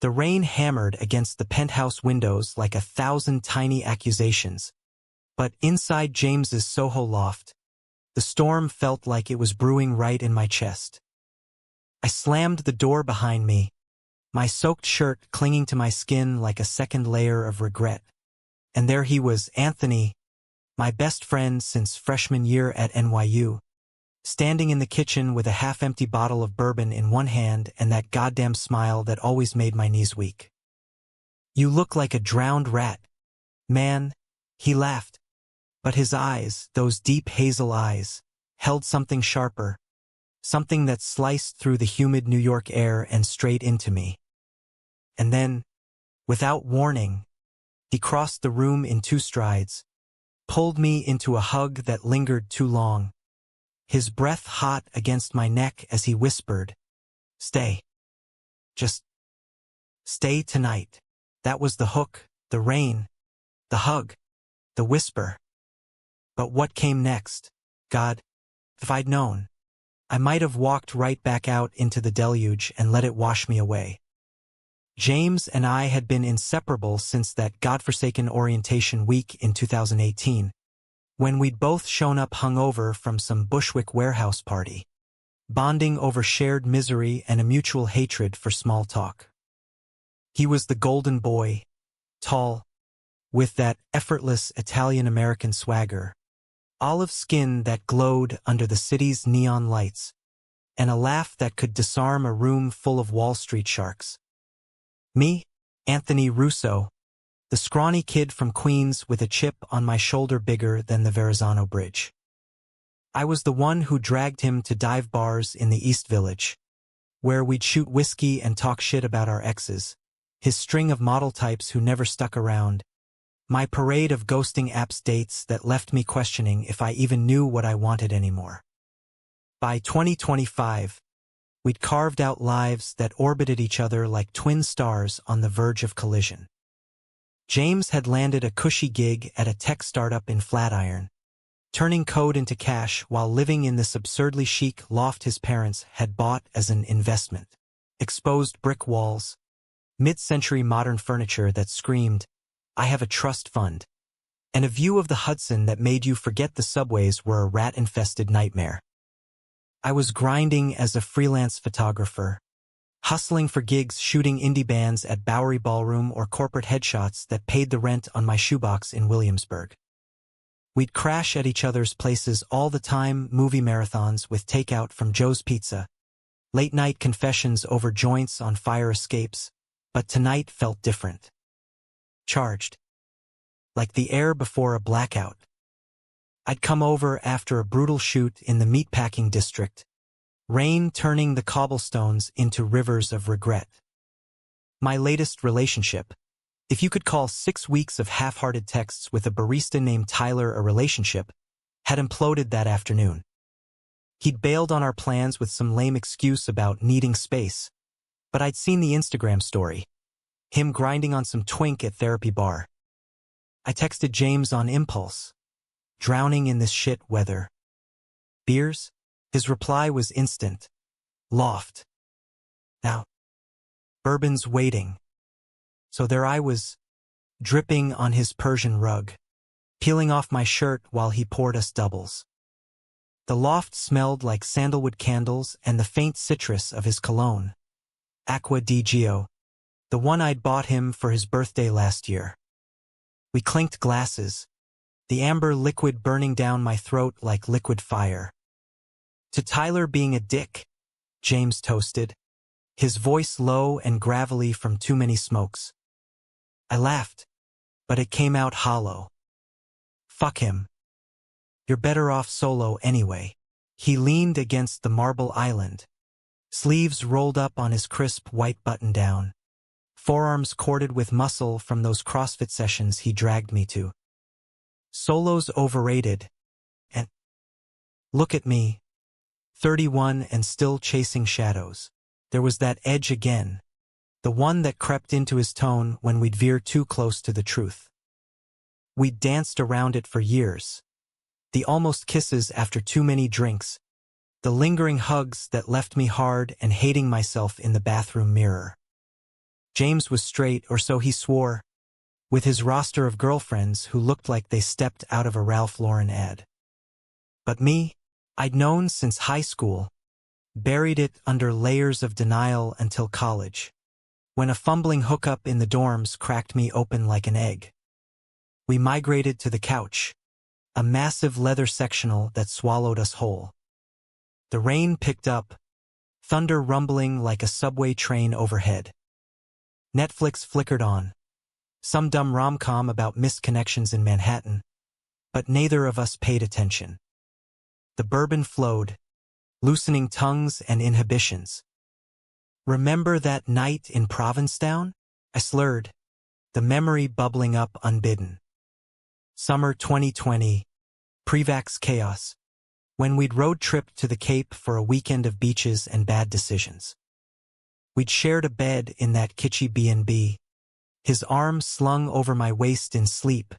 The rain hammered against the penthouse windows like 1,000 tiny accusations. But inside James's Soho loft, the storm felt like it was brewing right in my chest. I slammed the door behind me, my soaked shirt clinging to my skin like a second layer of regret. And there he was, Anthony, my best friend since freshman year at NYU, standing in the kitchen with a half-empty bottle of bourbon in one hand and that goddamn smile that always made my knees weak. "You look like a drowned rat, man," he laughed. But his eyes, those deep hazel eyes, held something sharper, something that sliced through the humid New York air and straight into me. And then, without warning, he crossed the room in 2 strides, pulled me into a hug that lingered too long, his breath hot against my neck as he whispered, "Stay. Just stay tonight." That was the hook, the rain, the hug, the whisper. But what came next? God, if I'd known, I might have walked right back out into the deluge and let it wash me away. James and I had been inseparable since that godforsaken orientation week in 2018, when we'd both shown up hungover from some Bushwick warehouse party, bonding over shared misery and a mutual hatred for small talk. He was the golden boy, tall, with that effortless Italian-American swagger, olive skin that glowed under the city's neon lights, and a laugh that could disarm a room full of Wall Street sharks. Me, Anthony Russo, the scrawny kid from Queens with a chip on my shoulder bigger than the Verrazano Bridge. I was the one who dragged him to dive bars in the East Village, where we'd shoot whiskey and talk shit about our exes, his string of model types who never stuck around, my parade of ghosting apps dates that left me questioning if I even knew what I wanted anymore. By 2025, we'd carved out lives that orbited each other like twin stars on the verge of collision. James had landed a cushy gig at a tech startup in Flatiron, turning code into cash while living in this absurdly chic loft his parents had bought as an investment. Exposed brick walls, mid-century modern furniture that screamed, "I have a trust fund," and a view of the Hudson that made you forget the subways were a rat-infested nightmare. I was grinding as a freelance photographer, hustling for gigs shooting indie bands at Bowery Ballroom or corporate headshots that paid the rent on my shoebox in Williamsburg. We'd crash at each other's places all the time, movie marathons with takeout from Joe's Pizza, late-night confessions over joints on fire escapes, but tonight felt different. Charged. Like the air before a blackout. I'd come over after a brutal shoot in the meatpacking district, rain turning the cobblestones into rivers of regret. My latest relationship, if you could call 6 weeks of half-hearted texts with a barista named Tyler a relationship, had imploded that afternoon. He'd bailed on our plans with some lame excuse about needing space, but I'd seen the Instagram story, him grinding on some twink at therapy bar. I texted James on impulse, drowning in this shit weather. "Beers?" His reply was instant. "Loft. Now, bourbon's waiting." So there I was, dripping on his Persian rug, peeling off my shirt while he poured us doubles. The loft smelled like sandalwood candles and the faint citrus of his cologne, Acqua di Gio, the one I'd bought him for his birthday last year. We clinked glasses, the amber liquid burning down my throat like liquid fire. "To Tyler being a dick," James toasted, his voice low and gravelly from too many smokes. I laughed, but it came out hollow. "Fuck him. You're better off solo anyway." He leaned against the marble island, sleeves rolled up on his crisp white button-down, forearms corded with muscle from those CrossFit sessions he dragged me to. "Solo's overrated, and look at me, 31 and still chasing shadows." There was that edge again, the one that crept into his tone when we'd veer too close to the truth. We'd danced around it for years. The almost kisses after too many drinks, the lingering hugs that left me hard and hating myself in the bathroom mirror. James was straight, or so he swore, with his roster of girlfriends who looked like they stepped out of a Ralph Lauren ad. But me, I'd known since high school, buried it under layers of denial until college, when a fumbling hookup in the dorms cracked me open like an egg. We migrated to the couch, a massive leather sectional that swallowed us whole. The rain picked up, thunder rumbling like a subway train overhead. Netflix flickered on, some dumb rom-com about missed connections in Manhattan, but neither of us paid attention. The bourbon flowed, loosening tongues and inhibitions. "Remember that night in Provincetown?" I slurred, the memory bubbling up unbidden. Summer 2020, pre-vax chaos, when we'd road-tripped to the Cape for a weekend of beaches and bad decisions. We'd shared a bed in that kitschy B&B, his arm slung over my waist in sleep,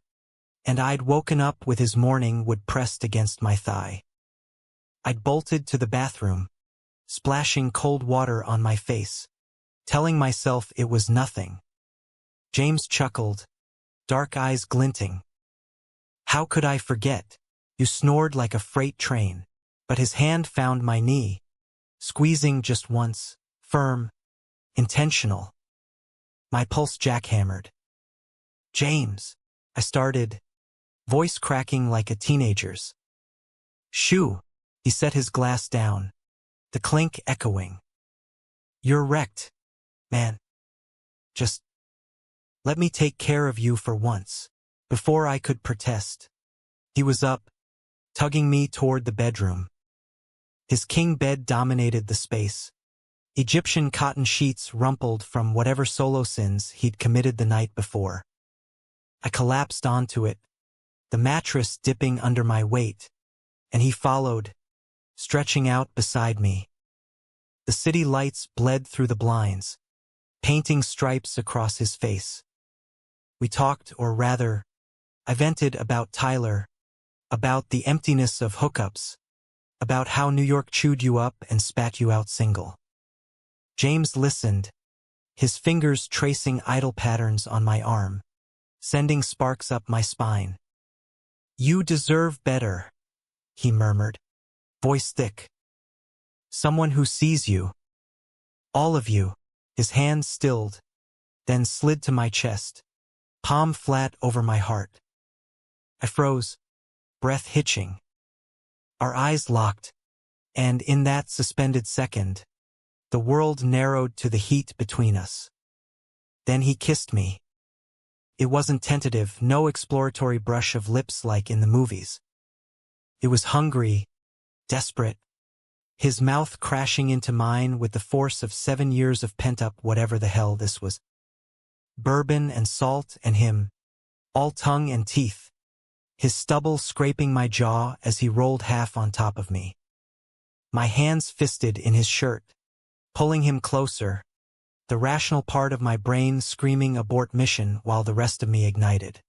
and I'd woken up with his morning wood pressed against my thigh. I'd bolted to the bathroom, splashing cold water on my face, telling myself it was nothing. James chuckled, dark eyes glinting. "How could I forget? You snored like a freight train," but his hand found my knee, squeezing just once, firm, intentional. My pulse jackhammered. "James," I started, voice cracking like a teenager's. "Shoo," he set his glass down, the clink echoing. "You're wrecked, man. Just let me take care of you for once." Before I could protest, he was up, tugging me toward the bedroom. His king bed dominated the space. Egyptian cotton sheets rumpled from whatever solo sins he'd committed the night before. I collapsed onto it, the mattress dipping under my weight, and he followed, stretching out beside me. The city lights bled through the blinds, painting stripes across his face. We talked, or rather, I vented about Tyler, about the emptiness of hookups, about how New York chewed you up and spat you out single. James listened, his fingers tracing idle patterns on my arm, sending sparks up my spine. "You deserve better," he murmured, voice thick. "Someone who sees you. All of you." His hand stilled, then slid to my chest, palm flat over my heart. I froze, breath hitching. Our eyes locked, and in that suspended second, the world narrowed to the heat between us. Then he kissed me. It wasn't tentative, no exploratory brush of lips like in the movies. It was hungry, desperate, his mouth crashing into mine with the force of 7 years of pent-up whatever the hell this was. Bourbon and salt and him, all tongue and teeth, his stubble scraping my jaw as he rolled half on top of me. My hands fisted in his shirt, pulling him closer, the rational part of my brain screaming abort mission while the rest of me ignited.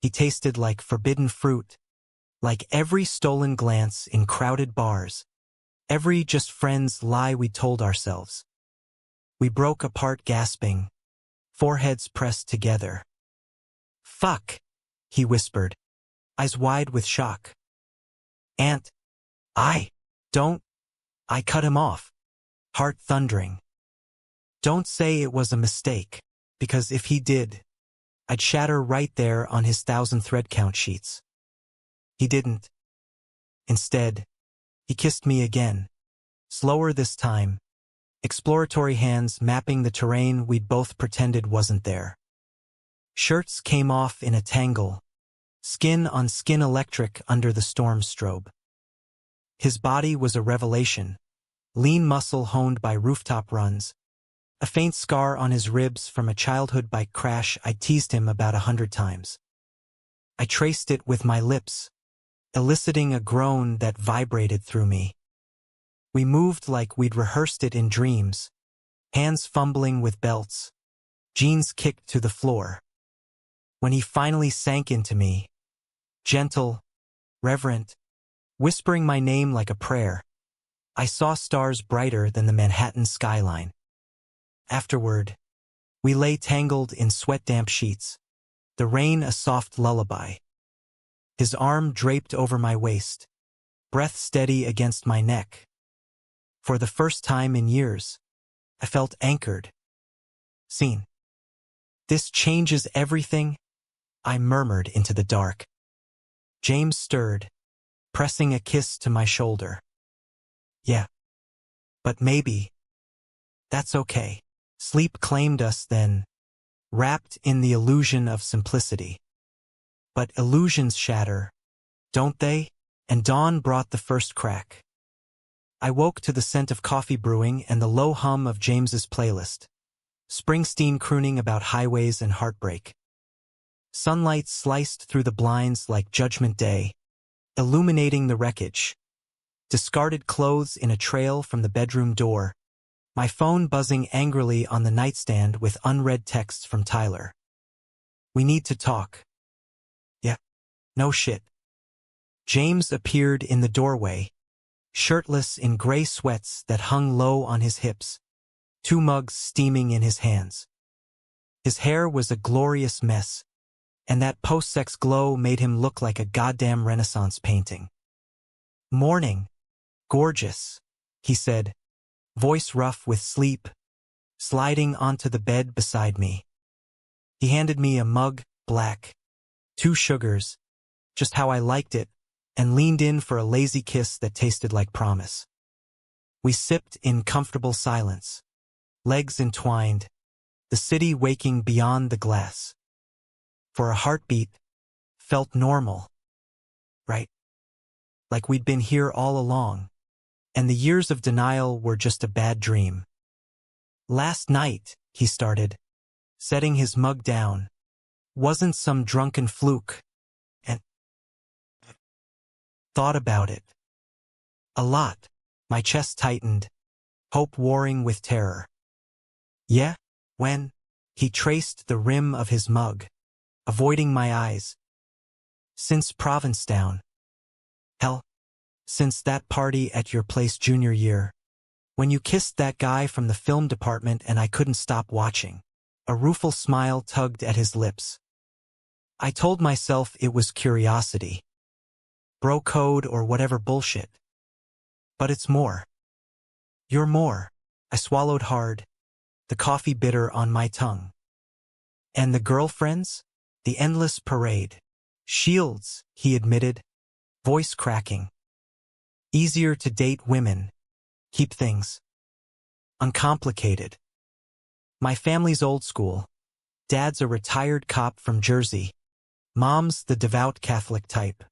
He tasted like forbidden fruit, like every stolen glance in crowded bars, every just friends lie we told ourselves. We broke apart gasping, foreheads pressed together. "Fuck," he whispered, eyes wide with shock. "Aunt, don't." I cut him off, heart thundering. "Don't say it was a mistake, because if he did, I'd shatter right there on his 1,000 thread count sheets." He didn't. Instead, he kissed me again, slower this time, exploratory hands mapping the terrain we'd both pretended wasn't there. Shirts came off in a tangle, skin on skin electric under the storm strobe. His body was a revelation, lean muscle honed by rooftop runs, a faint scar on his ribs from a childhood bike crash I teased him about 100 times. I traced it with my lips, eliciting a groan that vibrated through me. We moved like we'd rehearsed it in dreams, hands fumbling with belts, jeans kicked to the floor. When he finally sank into me, gentle, reverent, whispering my name like a prayer, I saw stars brighter than the Manhattan skyline. Afterward, We lay tangled in sweat-damp sheets, the rain a soft lullaby. His arm draped over my waist, breath steady against my neck. For the first time in years, I felt anchored, seen. "This changes everything," I murmured into the dark. James stirred, pressing a kiss to my shoulder. "Yeah, but maybe that's okay." Sleep claimed us then, wrapped in the illusion of simplicity. But illusions shatter, don't they? And dawn brought the first crack. I woke to the scent of coffee brewing and the low hum of James's playlist, Springsteen crooning about highways and heartbreak. Sunlight sliced through the blinds like Judgment Day, illuminating the wreckage. Discarded clothes in a trail from the bedroom door, my phone buzzing angrily on the nightstand with unread texts from Tyler. "We need to talk." "Yeah, no shit." James appeared in the doorway, shirtless in gray sweats that hung low on his hips, 2 mugs steaming in his hands. His hair was a glorious mess, and that post-sex glow made him look like a goddamn Renaissance painting. "Morning. Gorgeous," he said, voice rough with sleep, sliding onto the bed beside me. He handed me a mug, black, 2 sugars, just how I liked it, and leaned in for a lazy kiss that tasted like promise. We sipped in comfortable silence, legs entwined, the city waking beyond the glass. For a heartbeat, felt normal, right? Like we'd been here all along, and the years of denial were just a bad dream. "Last night," he started, setting his mug down, "wasn't some drunken fluke, and thought about it. A lot." My chest tightened, hope warring with terror. "Yeah? When?" He traced the rim of his mug, avoiding my eyes. "Since Provincetown. Hell, since that party at your place junior year. When you kissed that guy from the film department and I couldn't stop watching." A rueful smile tugged at his lips. I told myself it was curiosity. Bro code or whatever bullshit. But it's more. "You're more." I swallowed hard, the coffee bitter on my tongue. "And the girlfriends? The endless parade." "Shields," he admitted, voice cracking. "Easier to date women. Keep things uncomplicated. My family's old school. Dad's a retired cop from Jersey. Mom's the devout Catholic type.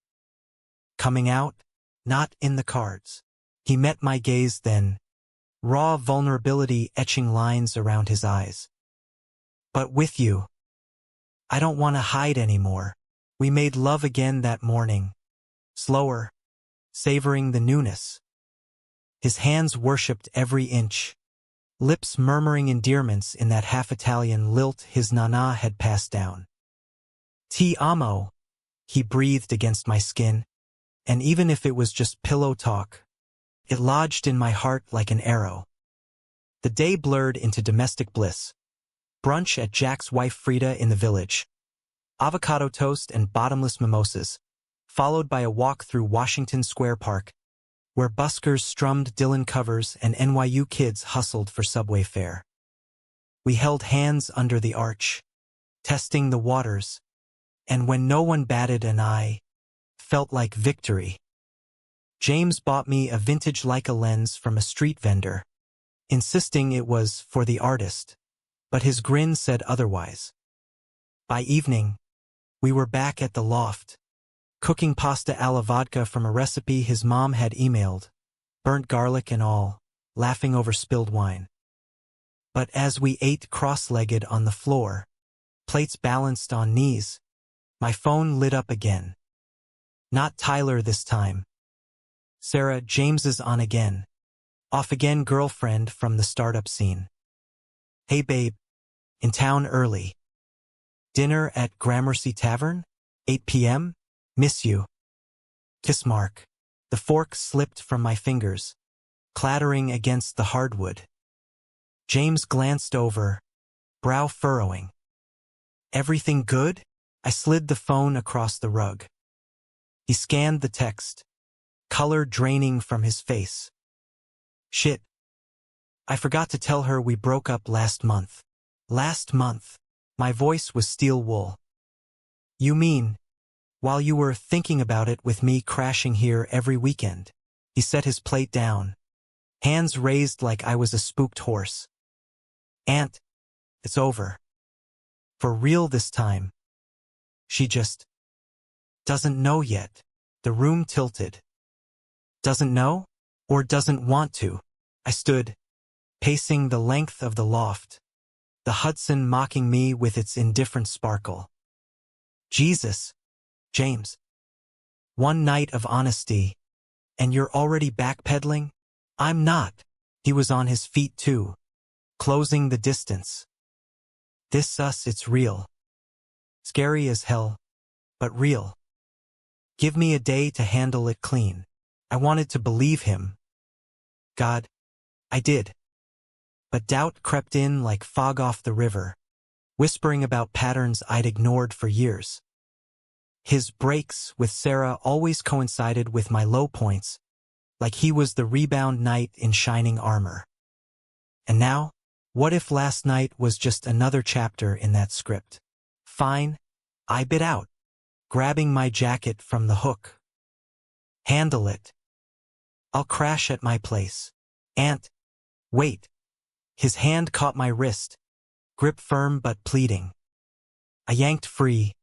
Coming out? Not in the cards." He met my gaze then, raw vulnerability etching lines around his eyes. "But with you, I don't want to hide anymore." We made love again that morning, slower, savoring the newness. His hands worshipped every inch, lips murmuring endearments in that half-Italian lilt his nana had passed down. "Ti amo," he breathed against my skin, and even if it was just pillow talk, it lodged in my heart like an arrow. The day blurred into domestic bliss. Brunch at Jack's wife Frida in the village. Avocado toast and bottomless mimosas, followed by a walk through Washington Square Park, where buskers strummed Dylan covers and NYU kids hustled for subway fare. We held hands under the arch, testing the waters, and when no one batted an eye, felt like victory. James bought me a vintage Leica lens from a street vendor, insisting it was for the artist, but his grin said otherwise. By evening, we were back at the loft, cooking pasta alla vodka from a recipe his mom had emailed, burnt garlic and all, laughing over spilled wine. But as we ate cross-legged on the floor, plates balanced on knees, my phone lit up again. Not Tyler this time. Sarah, James's on again. Off-again girlfriend from the startup scene. "Hey babe, in town early. Dinner at Gramercy Tavern? 8 p.m.? Miss you. Kiss mark." The fork slipped from my fingers, clattering against the hardwood. James glanced over, brow furrowing. Everything good? I slid the phone across the rug. He scanned the text, color draining from his face. Shit. I forgot to tell her we broke up last month. Last month. My voice was steel wool. You mean, while you were thinking about it with me crashing here every weekend? He set his plate down, hands raised like I was a spooked horse. Aunt, it's over. For real this time. She just doesn't know yet. The room tilted. Doesn't know? Or doesn't want to? I stood, pacing the length of the loft, the Hudson mocking me with its indifferent sparkle. Jesus, James. One night of honesty, and you're already backpedaling? I'm not. He was on his feet too, closing the distance. It's real. Scary as hell, but real. Give me a day to handle it clean. I wanted to believe him. God, I did. But doubt crept in like fog off the river, whispering about patterns I'd ignored for years. His breaks with Sarah always coincided with my low points, like he was the rebound knight in shining armor. And now, what if last night was just another chapter in that script? Fine, I bit out, grabbing my jacket from the hook. Handle it. I'll crash at my place. Aunt, wait. His hand caught my wrist, grip firm but pleading. I yanked free,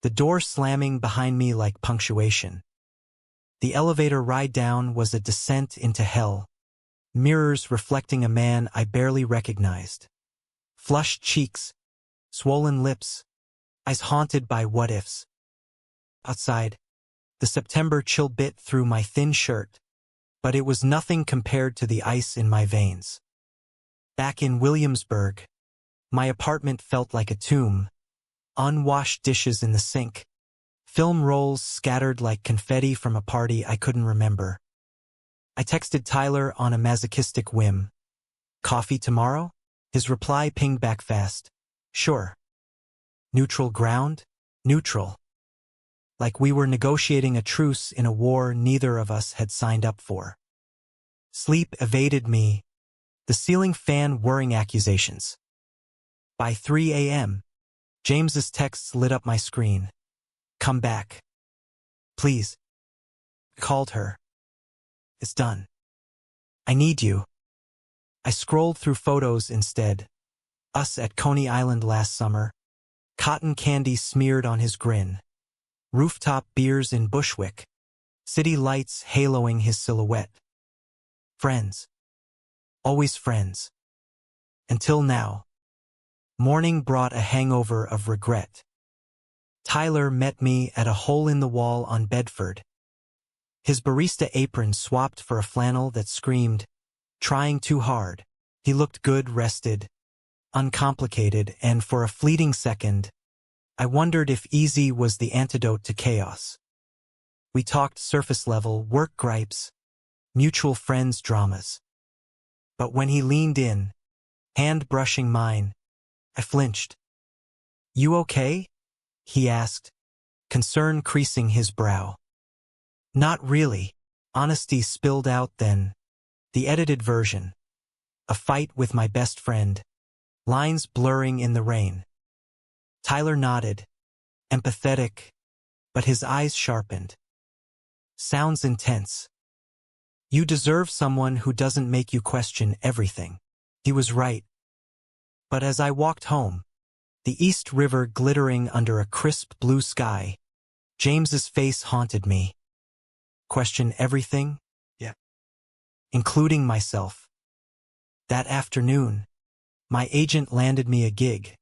the door slamming behind me like punctuation. The elevator ride down was a descent into hell, mirrors reflecting a man I barely recognized. Flushed cheeks, swollen lips, eyes haunted by what-ifs. Outside, the September chill bit through my thin shirt, but it was nothing compared to the ice in my veins. Back in Williamsburg, my apartment felt like a tomb. Unwashed dishes in the sink, film rolls scattered like confetti from a party I couldn't remember. I texted Tyler on a masochistic whim. Coffee tomorrow? His reply pinged back fast. Sure. Neutral ground? Neutral. Like we were negotiating a truce in a war neither of us had signed up for. Sleep evaded me, the ceiling fan whirring accusations. By 3 a.m., James's texts lit up my screen. Come back. Please. I called her. It's done. I need you. I scrolled through photos instead. Us at Coney Island last summer. Cotton candy smeared on his grin. Rooftop beers in Bushwick. City lights haloing his silhouette. Friends. Always friends. Until now. Morning brought a hangover of regret. Tyler met me at a hole-in-the-wall on Bedford. His barista apron swapped for a flannel that screamed, trying too hard. He looked good, rested, uncomplicated, and for a fleeting second, I wondered if easy was the antidote to chaos. We talked surface-level work gripes, mutual friends dramas. But when he leaned in, hand brushing mine, I flinched. You okay? He asked, concern creasing his brow. Not really. Honesty spilled out then. The edited version. A fight with my best friend. Lines blurring in the rain. Tyler nodded, empathetic, but his eyes sharpened. Sounds intense. You deserve someone who doesn't make you question everything. He was right. But as I walked home, the East River glittering under a crisp blue sky, James's face haunted me. Question everything? Yeah. Including myself. That afternoon, my agent landed me a gig,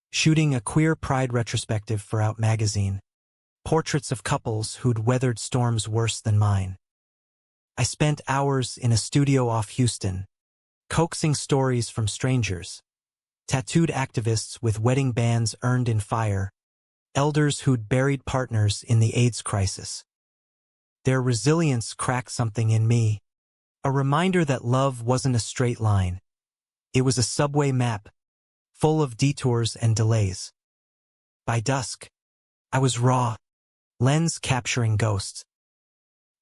shooting a queer pride retrospective for Out magazine, portraits of couples who'd weathered storms worse than mine. I spent hours in a studio off Houston, coaxing stories from strangers, tattooed activists with wedding bands earned in fire, elders who'd buried partners in the AIDS crisis. Their resilience cracked something in me, a reminder that love wasn't a straight line. It was a subway map, full of detours and delays. By dusk, I was raw, lens capturing ghosts.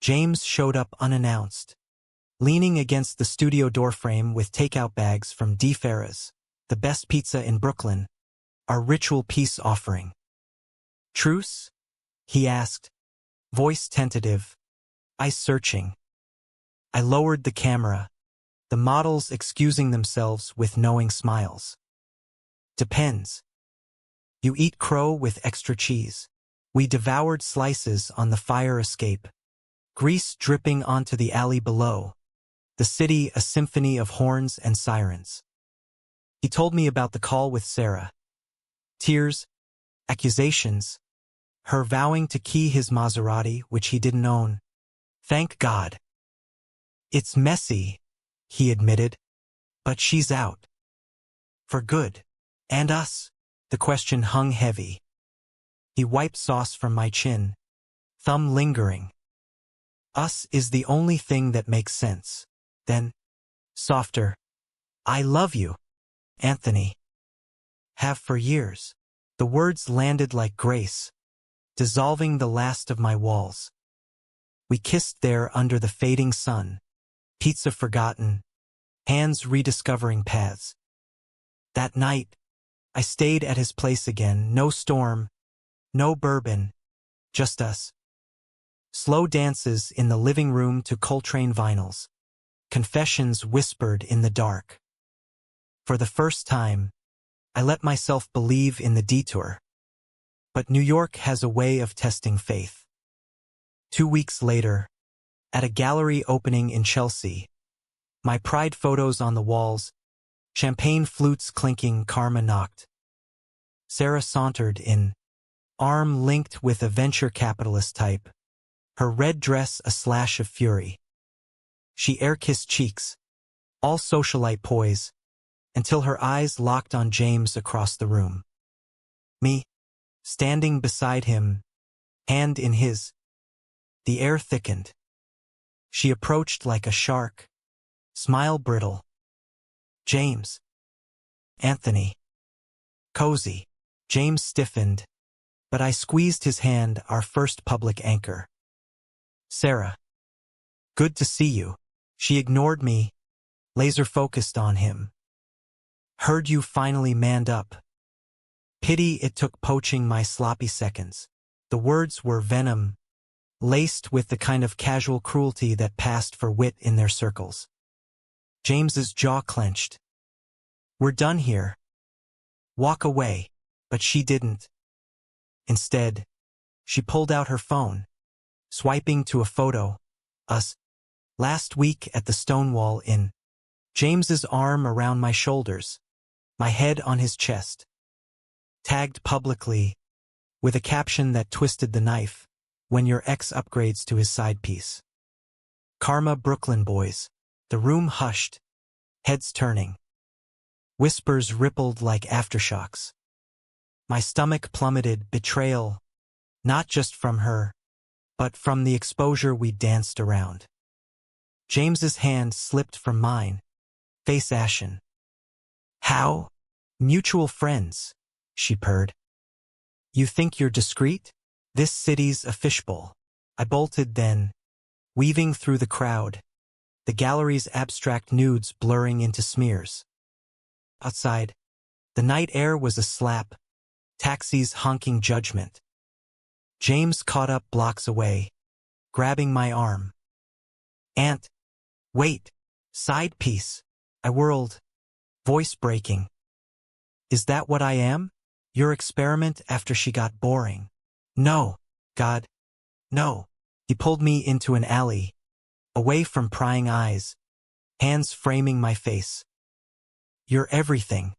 James showed up unannounced, leaning against the studio doorframe with takeout bags from Di Ferra's, the best pizza in Brooklyn, our ritual peace offering. "Truce?" he asked, voice tentative, eyes searching. I lowered the camera, the models excusing themselves with knowing smiles. "Depends. You eat crow with extra cheese." We devoured slices on the fire escape, grease dripping onto the alley below, the city a symphony of horns and sirens. He told me about the call with Sarah. Tears, accusations, her vowing to key his Maserati, which he didn't own. Thank God. "It's messy," he admitted, "but she's out. For good. And us?" The question hung heavy. He wiped sauce from my chin, thumb lingering. "Us is the only thing that makes sense." Then, softer, "I love you, Anthony. Have for years." The words landed like grace, dissolving the last of my walls. We kissed there under the fading sun, pizza forgotten, hands rediscovering paths. That night, I stayed at his place again, no storm, no bourbon, just us. Slow dances in the living room to Coltrane vinyls, confessions whispered in the dark. For the first time, I let myself believe in the detour. But New York has a way of testing faith. 2 weeks later, at a gallery opening in Chelsea, my pride photos on the walls, champagne flutes clinking, Karma knocked. Sarah sauntered in, arm linked with a venture capitalist type, her red dress a slash of fury. She air-kissed cheeks, all socialite poise, until her eyes locked on James across the room. Me, standing beside him, hand in his. The air thickened. She approached like a shark, smile brittle. "James." "Anthony." "Cozy." James stiffened, but I squeezed his hand, our first public anchor. "Sarah." "Good to see you." She ignored me, laser-focused on him. "Heard you finally manned up." Pity it took poaching my sloppy seconds. The words were venom, laced with the kind of casual cruelty that passed for wit in their circles. James's jaw clenched. "We're done here. Walk away." But she didn't. Instead, she pulled out her phone, swiping to a photo. Us. Last week at the Stonewall Inn. James's arm around my shoulders, my head on his chest. Tagged publicly, with a caption that twisted the knife, "When your ex upgrades to his side piece." Karma Brooklyn boys. The room hushed, heads turning. Whispers rippled like aftershocks. My stomach plummeted, betrayal, not just from her, but from the exposure we danced around. James's hand slipped from mine, face ashen. "How? Mutual friends," she purred. "You think you're discreet? This city's a fishbowl." I bolted then, weaving through the crowd, the gallery's abstract nudes blurring into smears. Outside, the night air was a slap, taxis honking judgment. James caught up blocks away, grabbing my arm. "Aunt, wait, side piece." I whirled, voice breaking. "Is that what I am? Your experiment?" after she got boring. "No, God, no." He pulled me into an alley, away from prying eyes, hands framing my face. "You're everything."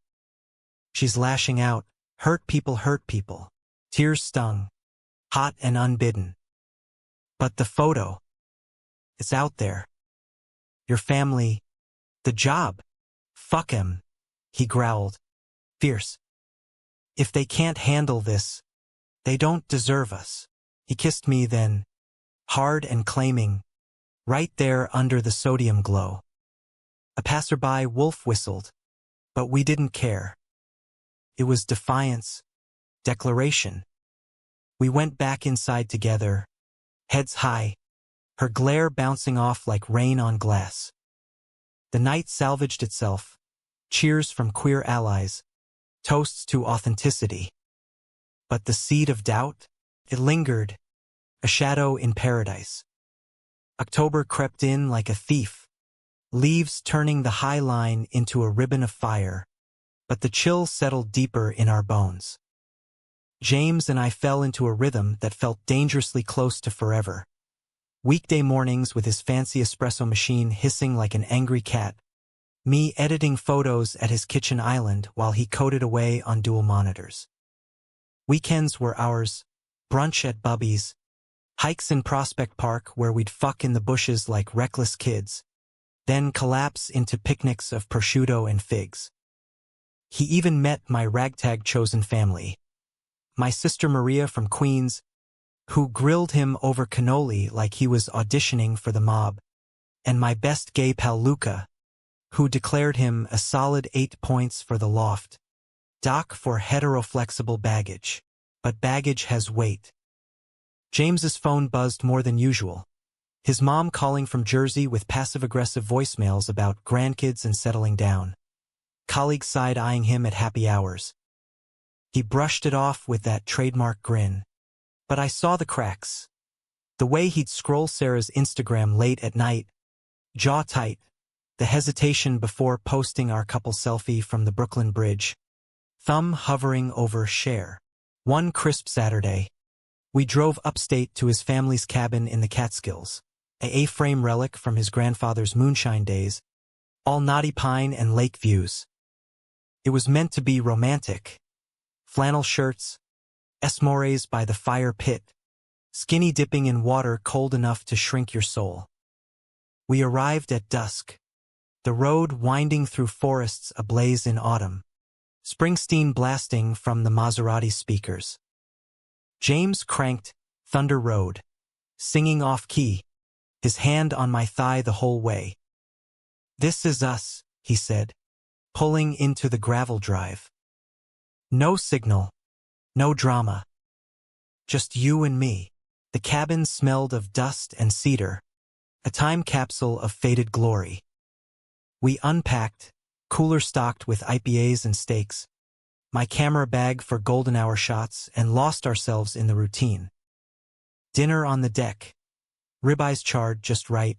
She's lashing out. Hurt people hurt people. Tears stung, hot and unbidden. "But the photo. It's out there. Your family. The job. Fuck 'em," he growled, fierce. "If they can't handle this, they don't deserve us." He kissed me then, hard and claiming, right there under the sodium glow. A passerby wolf whistled, but we didn't care. It was defiance, declaration. We went back inside together, heads high, her glare bouncing off like rain on glass. The night salvaged itself, cheers from queer allies, toasts to authenticity. But the seed of doubt? It lingered, a shadow in paradise. October crept in like a thief, leaves turning the high line into a ribbon of fire, but the chill settled deeper in our bones. James and I fell into a rhythm that felt dangerously close to forever. Weekday mornings with his fancy espresso machine hissing like an angry cat, me editing photos at his kitchen island while he coded away on dual monitors. Weekends were ours, brunch at Bubby's, hikes in Prospect Park where we'd fuck in the bushes like reckless kids, then collapse into picnics of prosciutto and figs. He even met my ragtag chosen family. My sister Maria from Queens, who grilled him over cannoli like he was auditioning for the mob, and my best gay pal Luca, who declared him a solid 8 points for the loft. Doc for heteroflexible baggage. But baggage has weight. James's phone buzzed more than usual. His mom calling from Jersey with passive-aggressive voicemails about grandkids and settling down. Colleagues side-eyeing him at happy hours. He brushed it off with that trademark grin. But I saw the cracks. The way he'd scroll Sarah's Instagram late at night, jaw tight, the hesitation before posting our couple selfie from the Brooklyn Bridge, thumb hovering over share. One crisp Saturday, we drove upstate to his family's cabin in the Catskills, a A-frame relic from his grandfather's moonshine days, all knotty pine and lake views. It was meant to be romantic. Flannel shirts, esmores by the fire pit, skinny dipping in water cold enough to shrink your soul. We arrived at dusk, the road winding through forests ablaze in autumn, Springsteen blasting from the Maserati speakers. James cranked Thunder Road, singing off-key, his hand on my thigh the whole way. "This is us," he said, pulling into the gravel drive. No signal, no drama. Just you and me. The cabin smelled of dust and cedar, a time capsule of faded glory. We unpacked, cooler stocked with IPAs and steaks, my camera bag for golden hour shots, and lost ourselves in the routine. Dinner on the deck, ribeyes charred just right,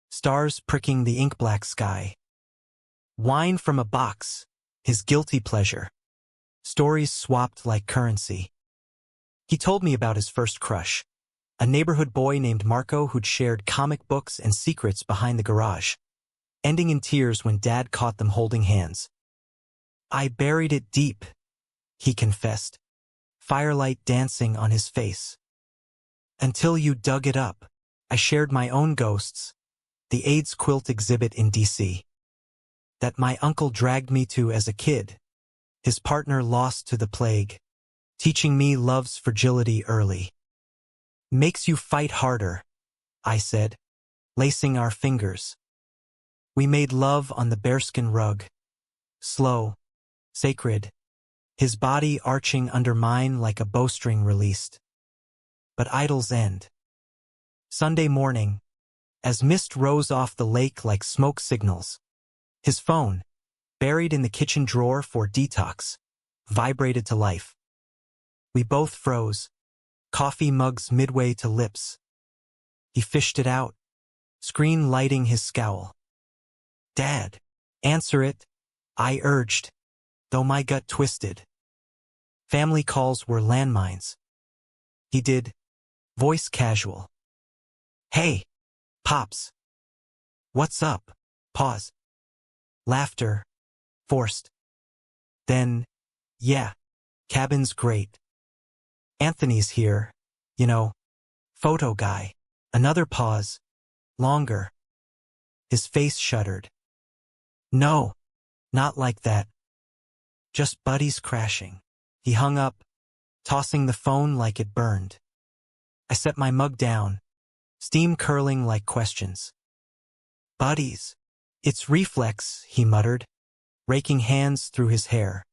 stars pricking the ink-black sky. Wine from a box, his guilty pleasure. Stories swapped like currency. He told me about his first crush, a neighborhood boy named Marco who'd shared comic books and secrets behind the garage, ending in tears when Dad caught them holding hands. "I buried it deep," he confessed, firelight dancing on his face. "Until you dug it up." I shared my own ghosts, the AIDS quilt exhibit in D.C. that my uncle dragged me to as a kid, his partner lost to the plague, teaching me love's fragility early. "Makes you fight harder," I said, lacing our fingers. We made love on the bearskin rug, slow, sacred, his body arching under mine like a bowstring released. But idols end. Sunday morning, as mist rose off the lake like smoke signals, his phone, buried in the kitchen drawer for detox, vibrated to life. We both froze, coffee mugs midway to lips. He fished it out, screen lighting his scowl. "Dad, answer it," I urged, though my gut twisted. Family calls were landmines. He did, voice casual. "Hey, Pops. What's up?" Pause. Laughter, forced. Then, "Yeah, cabin's great. Anthony's here, you know, photo guy." Another pause, longer. His face shuddered. "No, not like that. Just buddies crashing." He hung up, tossing the phone like it burned. I set my mug down, steam curling like questions. "Buddies. It's reflex," he muttered, raking hands through his hair.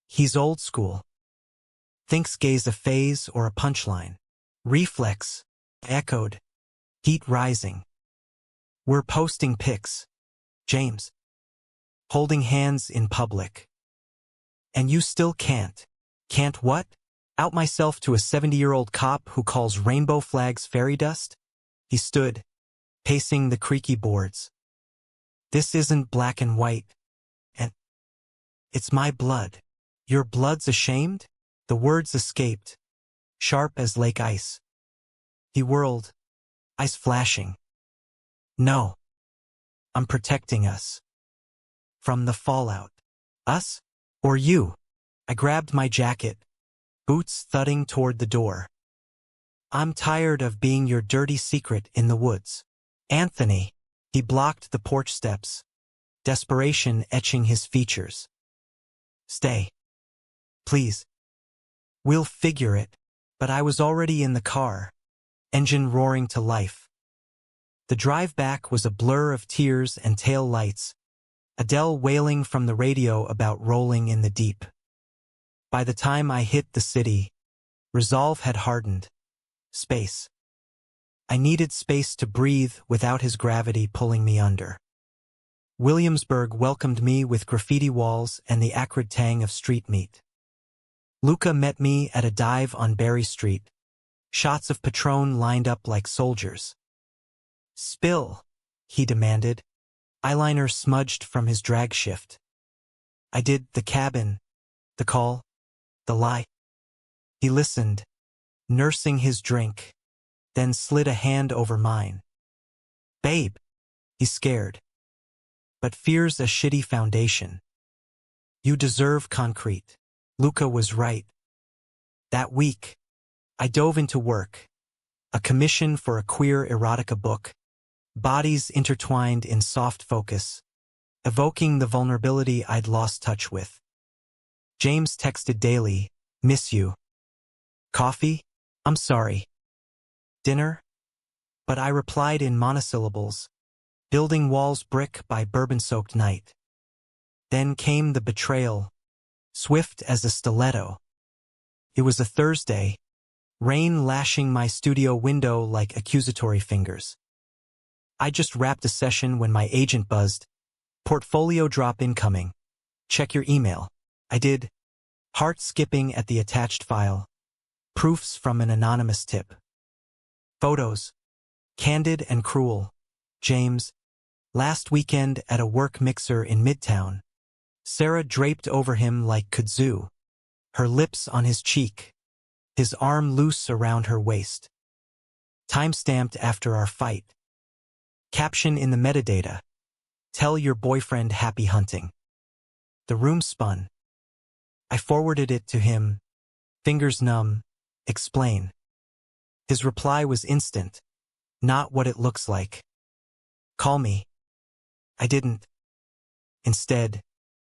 He's old school. Thinks gay's a phase or a punchline. Reflex. Echoed. Heat rising. We're posting pics. James. Holding hands in public. And you still can't. Can't what? Out myself to a 70-year-old cop who calls rainbow flags fairy dust? He stood, pacing the creaky boards. This isn't black and white. And it's my blood. Your blood's ashamed? The words escaped, sharp as lake ice. He whirled, eyes flashing. No. I'm protecting us. From the fallout. Us? Or you? I grabbed my jacket, boots thudding toward the door. I'm tired of being your dirty secret in the woods. Anthony. He blocked the porch steps, desperation etching his features. Stay. Please. We'll figure it. But I was already in the car, engine roaring to life. The drive back was a blur of tears and tail lights, Adele wailing from the radio about rolling in the deep. By the time I hit the city, resolve had hardened. Space. I needed space to breathe without his gravity pulling me under. Williamsburg welcomed me with graffiti walls and the acrid tang of street meat. Luca met me at a dive on Berry Street. Shots of Patron lined up like soldiers. Spill, he demanded, eyeliner smudged from his drag shift. I did the cabin, the call, the lie. He listened, nursing his drink, then slid a hand over mine. Babe, he's scared. But fear's a shitty foundation. You deserve concrete. Luca was right. That week, I dove into work. A commission for a queer erotica book. Bodies intertwined in soft focus, evoking the vulnerability I'd lost touch with. James texted daily, miss you. Coffee? I'm sorry. Dinner? But I replied in monosyllables, building walls brick by bourbon-soaked night. Then came the betrayal, swift as a stiletto. It was a Thursday, rain lashing my studio window like accusatory fingers. I just wrapped a session when my agent buzzed. Portfolio drop incoming. Check your email. I did. Heart skipping at the attached file. Proofs from an anonymous tip. Photos. Candid and cruel. James. Last weekend at a work mixer in Midtown. Sarah draped over him like kudzu. Her lips on his cheek. His arm loose around her waist. Timestamped after our fight. Caption in the metadata. Tell your boyfriend happy hunting. The room spun. I forwarded it to him. Fingers numb. Explain. His reply was instant. Not what it looks like. Call me. I didn't. Instead,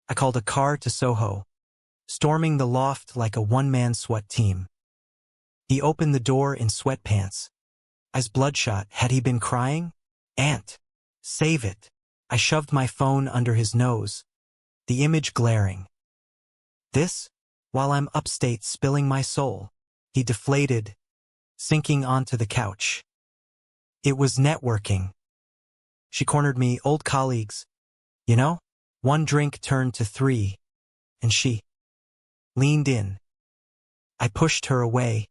I called a car to Soho, storming the loft like a one-man SWAT team. He opened the door in sweatpants. Eyes bloodshot. Had he been crying? Aunt, save it. I shoved my phone under his nose, the image glaring. This, while I'm upstate spilling my soul. He deflated, sinking onto the couch. It was networking. She cornered me, old colleagues. You know, one drink turned to three, and she leaned in. I pushed her away.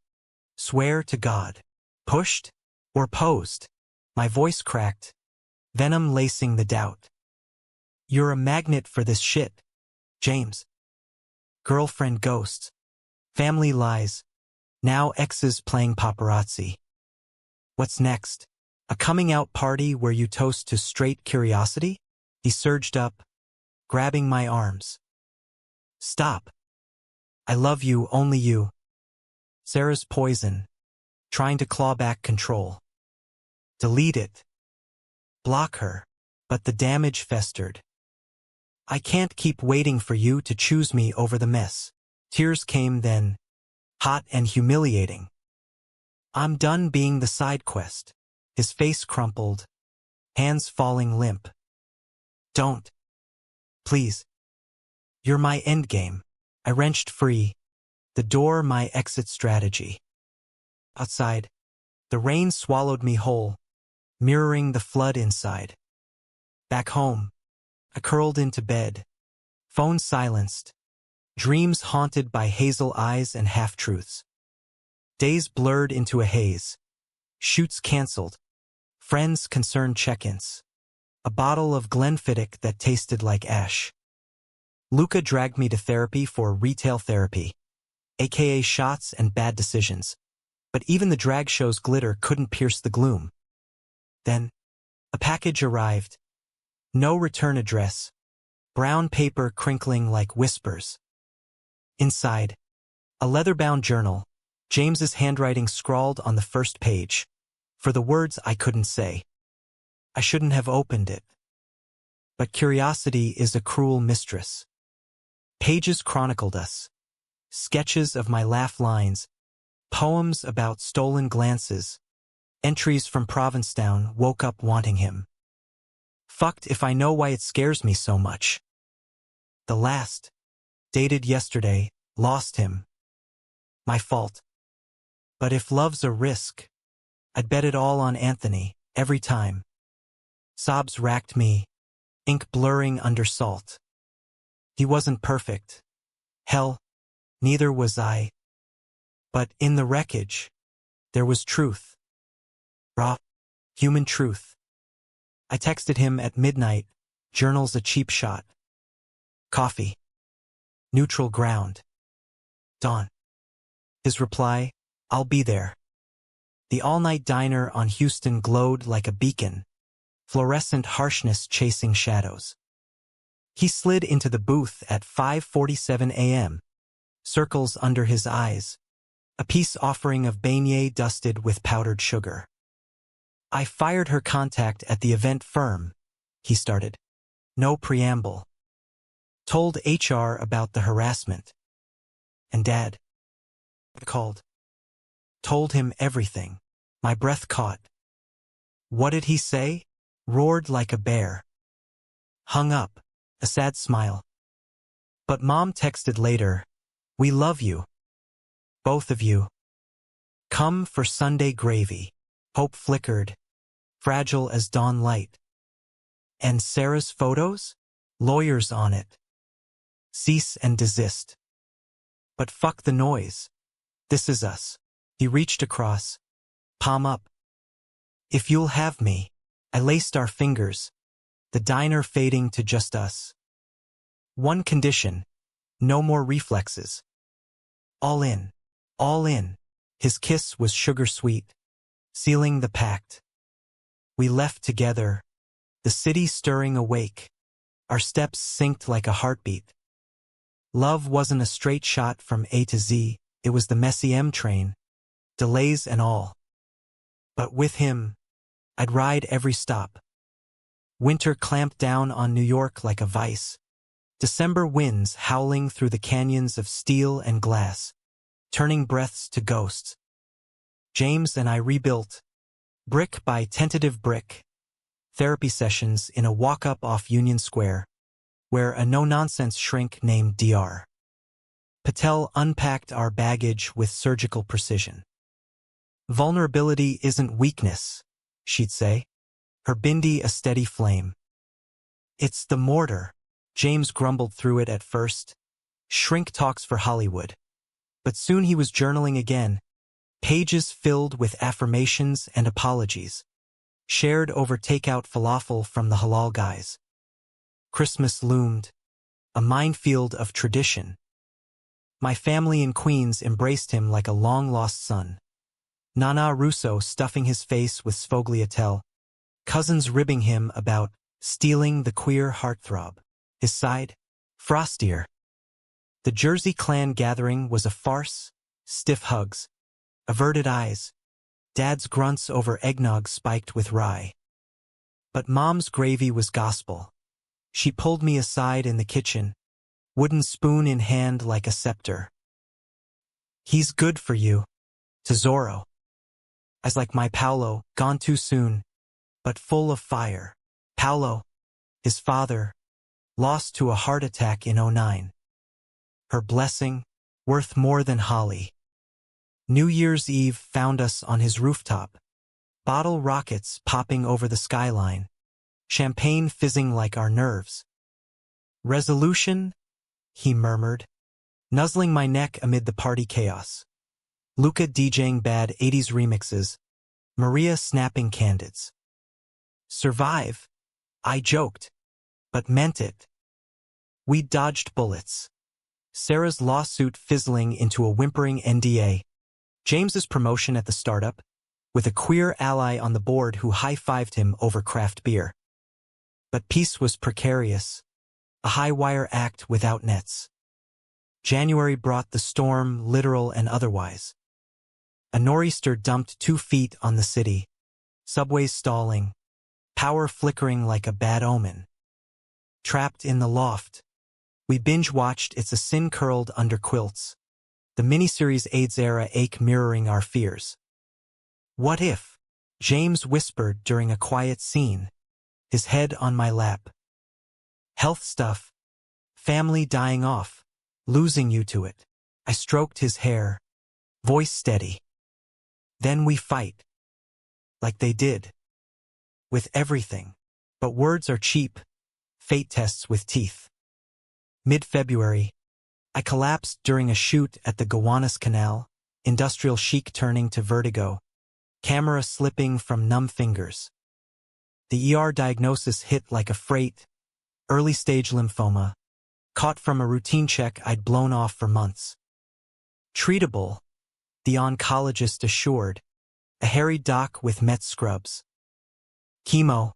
Swear to God. Pushed or posed? My voice cracked, venom lacing the doubt. You're a magnet for this shit, James. Girlfriend ghosts. Family lies. Now exes playing paparazzi. What's next? A coming-out party where you toast to straight curiosity? He surged up, grabbing my arms. Stop. I love you, only you. Sarah's poison, trying to claw back control. Delete it. Block her. But the damage festered. I can't keep waiting for you to choose me over the mess. Tears came then, hot and humiliating. I'm done being the side quest. His face crumpled, hands falling limp. Don't. Please. You're my endgame. I wrenched free, the door my exit strategy. Outside, the rain swallowed me whole, mirroring the flood inside. Back home, I curled into bed, phone silenced, dreams haunted by hazel eyes and half-truths. Days blurred into a haze, shoots canceled, friends concerned check-ins, a bottle of Glenfiddich that tasted like ash. Luca dragged me to therapy for retail therapy, aka shots and bad decisions. But even the drag show's glitter couldn't pierce the gloom. Then, a package arrived. No return address. Brown paper crinkling like whispers. Inside, a leather-bound journal, James's handwriting scrawled on the first page, for the words I couldn't say. I shouldn't have opened it. But curiosity is a cruel mistress. Pages chronicled us. Sketches of my laugh lines, poems about stolen glances, entries from Provincetown woke up wanting him. Fucked if I know why it scares me so much. The last, dated yesterday, lost him. My fault. But if love's a risk, I'd bet it all on Anthony, every time. Sobs racked me, ink blurring under salt. He wasn't perfect. Hell, neither was I. But in the wreckage, there was truth. Raw, human truth. I texted him at midnight, journal's a cheap shot. Coffee. Neutral ground. Dawn. His reply, I'll be there. The all-night diner on Houston glowed like a beacon, fluorescent harshness chasing shadows. He slid into the booth at 5:47 a.m., circles under his eyes, a peace offering of beignet dusted with powdered sugar. I fired her contact at the event firm, he started. No preamble. Told HR about the harassment. And Dad. I called. Told him everything. My breath caught. What did he say? Roared like a bear. Hung up, a sad smile. But Mom texted later, we love you. Both of you. Come for Sunday gravy. Hope flickered, fragile as dawn light. And Sarah's photos? Lawyers on it. Cease and desist. But fuck the noise. This is us. He reached across, palm up. If you'll have me. I laced our fingers, the diner fading to just us. One condition, no more reflexes. All in, all in. His kiss was sugar sweet, sealing the pact. We left together, the city stirring awake, our steps synced like a heartbeat. Love wasn't a straight shot from A to Z, it was the messy M train, delays and all. But with him, I'd ride every stop. Winter clamped down on New York like a vice. December winds howling through the canyons of steel and glass, turning breaths to ghosts. James and I rebuilt, brick by tentative brick, therapy sessions in a walk-up off Union Square, where a no-nonsense shrink named Dr. Patel unpacked our baggage with surgical precision. Vulnerability isn't weakness, she'd say, her bindi a steady flame. It's the mortar. James grumbled through it at first. Shrink talks for Hollywood. But soon he was journaling again, pages filled with affirmations and apologies, shared over takeout falafel from the halal guys. Christmas loomed, a minefield of tradition. My family in Queens embraced him like a long-lost son. Nana Russo stuffing his face with sfogliatelle, cousins ribbing him about stealing the queer heartthrob. His side, frostier. The Jersey clan gathering was a farce, stiff hugs, averted eyes, Dad's grunts over eggnog spiked with rye. But Mom's gravy was gospel. She pulled me aside in the kitchen, wooden spoon in hand like a scepter. He's good for you, Tesoro. As like my Paolo, gone too soon, but full of fire. Paolo, his father, lost to a heart attack in '09. her blessing, worth more than holly. New Year's Eve found us on his rooftop, bottle rockets popping over the skyline, champagne fizzing like our nerves. Resolution? He murmured, nuzzling my neck amid the party chaos. Luca DJing bad 80s remixes, Maria snapping candids. Survive, I joked, but meant it. We dodged bullets. Sarah's lawsuit fizzling into a whimpering NDA. James's promotion at the startup, with a queer ally on the board who high-fived him over craft beer. But peace was precarious, a high-wire act without nets. January brought the storm, literal and otherwise. A nor'easter dumped 2 feet on the city, subways stalling, power flickering like a bad omen. Trapped in the loft, we binge-watched It's a Sin curled under quilts, the miniseries AIDS-era ache mirroring our fears. What if? James whispered during a quiet scene, his head on my lap. Health stuff. Family dying off. Losing you to it. I stroked his hair, voice steady. Then we fight. Like they did. With everything. But words are cheap. Fate tests with teeth. Mid-February, I collapsed during a shoot at the Gowanus Canal, industrial chic turning to vertigo, camera slipping from numb fingers. The ER diagnosis hit like a freight, early-stage lymphoma, caught from a routine check I'd blown off for months. Treatable, the oncologist assured, a hairy doc with Met scrubs. Chemo,